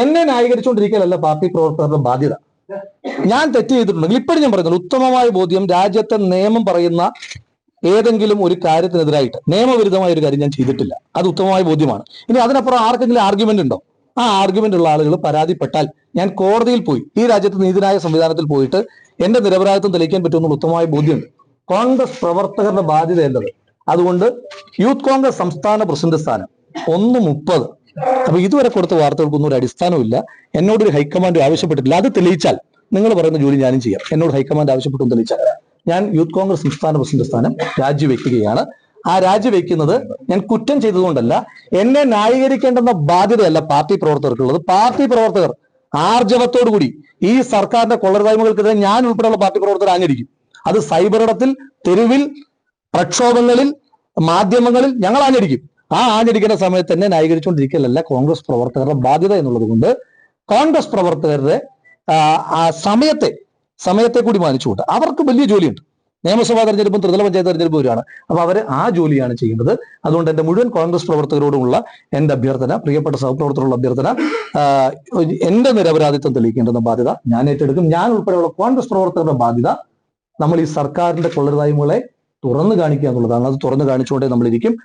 എന്നെ ന്യായീകരിച്ചുകൊണ്ടിരിക്കലല്ല പാർട്ടി പ്രവർത്തകരുടെ ബാധ്യത. ഞാൻ തെറ്റ് ചെയ്തിട്ടുണ്ടെങ്കിൽ ഇപ്പോഴും ഞാൻ പറയുന്നത് ഉത്തമമായ ബോധ്യം, രാജ്യത്തെ നിയമം പറയുന്ന ഏതെങ്കിലും ഒരു കാര്യത്തിനെതിരായിട്ട് നിയമവിരുദ്ധമായ ഒരു കാര്യം ഞാൻ ചെയ്തിട്ടില്ല, അത് ഉത്തമമായ ബോധ്യമാണ്. ഇനി അതിനപ്പുറം ആർക്കെങ്കിലും ആർഗ്യുമെന്റ് ഉണ്ടോ? ആ ആർഗ്യുമെന്റ് ഉള്ള ആളുകൾ പരാതിപ്പെട്ടാൽ ഞാൻ കോടതിയിൽ പോയി, ഈ രാജ്യത്ത് നീതിന്യായ സംവിധാനത്തിൽ പോയിട്ട് എന്റെ നിരപരാധിത്വം തെളിയിക്കാൻ പറ്റുമെന്നുള്ള ഉത്തമമായ ബോധ്യമുണ്ട്. കോൺഗ്രസ് പ്രവർത്തകരുടെ ബാധ്യതയല്ലത്. അതുകൊണ്ട് യൂത്ത് കോൺഗ്രസ് സംസ്ഥാന പ്രസിഡന്റ് സ്ഥാനം 1:30. അപ്പൊ ഇതുവരെ കൊടുത്ത വാർത്തകൾക്കൊന്നും ഒരു അടിസ്ഥാനമില്ല. എന്നോടൊരു ഹൈക്കമാൻഡ് ആവശ്യപ്പെട്ടിട്ടില്ല. അത് തെളിയിച്ചാൽ നിങ്ങൾ പറയുന്ന ജോലി ഞാനും ചെയ്യാം. എന്നോട് ഹൈക്കമാൻഡ് ആവശ്യപ്പെട്ടു തെളിയിച്ചാൽ ഞാൻ യൂത്ത് കോൺഗ്രസ് സംസ്ഥാന പ്രസിഡന്റ് സ്ഥാനം രാജിവെക്കുകയാണ്. ആ രാജിവെക്കുന്നത് ഞാൻ കുറ്റം ചെയ്തതുകൊണ്ടല്ല, എന്നെ ന്യായീകരിക്കേണ്ടെന്ന ബാധ്യതയല്ല പാർട്ടി പ്രവർത്തകർക്കുള്ളത്. പാർട്ടി പ്രവർത്തകർ ആർജവത്തോടുകൂടി ഈ സർക്കാരിന്റെ കൊള്ളരുതായ്മകൾക്കെതിരെ ഞാൻ ഉൾപ്പെടെയുള്ള പാർട്ടി പ്രവർത്തകർ ആഞ്ഞടിക്കും. അത് സൈബറിടത്തിൽ, തെരുവിൽ, പ്രക്ഷോഭങ്ങളിൽ, മാധ്യമങ്ങളിൽ ഞങ്ങൾ ആഞ്ഞടിക്കും. ആ ആഞ്ഞടിക്കുന്ന സമയത്ത് തന്നെ ന്യായീകരിച്ചുകൊണ്ടിരിക്കലല്ല കോൺഗ്രസ് പ്രവർത്തകരുടെ ബാധ്യത എന്നുള്ളത് കൊണ്ട് കോൺഗ്രസ് പ്രവർത്തകരുടെ സമയത്തെ കൂടി മാനിച്ചുകൊണ്ട് അവർക്ക് വലിയ ജോലിയുണ്ട്. നിയമസഭാ തെരഞ്ഞെടുപ്പും ത്രിതല പഞ്ചായത്ത് തെരഞ്ഞെടുപ്പും വരികയാണ്. അപ്പൊ അവർ ആ ജോലിയാണ് ചെയ്യുന്നത്. അതുകൊണ്ട് എന്റെ മുഴുവൻ കോൺഗ്രസ് പ്രവർത്തകരോടുമുള്ള എന്റെ അഭ്യർത്ഥന, പ്രിയപ്പെട്ട സഹപ്രവർത്തകരുടെ അഭ്യർത്ഥന, എന്റെ നിരപരാധിത്വം തെളിയിക്കേണ്ടുന്ന ബാധ്യത ഞാൻ ഏറ്റെടുക്കും. ഞാൻ ഉൾപ്പെടെയുള്ള കോൺഗ്രസ് പ്രവർത്തകരുടെ ബാധ്യത നമ്മൾ ഈ സർക്കാരിന്റെ കൊള്ളരുതായ്മകളെ തുറന്നു കാണിക്കുക എന്നുള്ളതാണ്. അത് തുറന്നു കാണിച്ചുകൊണ്ടേ നമ്മളിരിക്കും.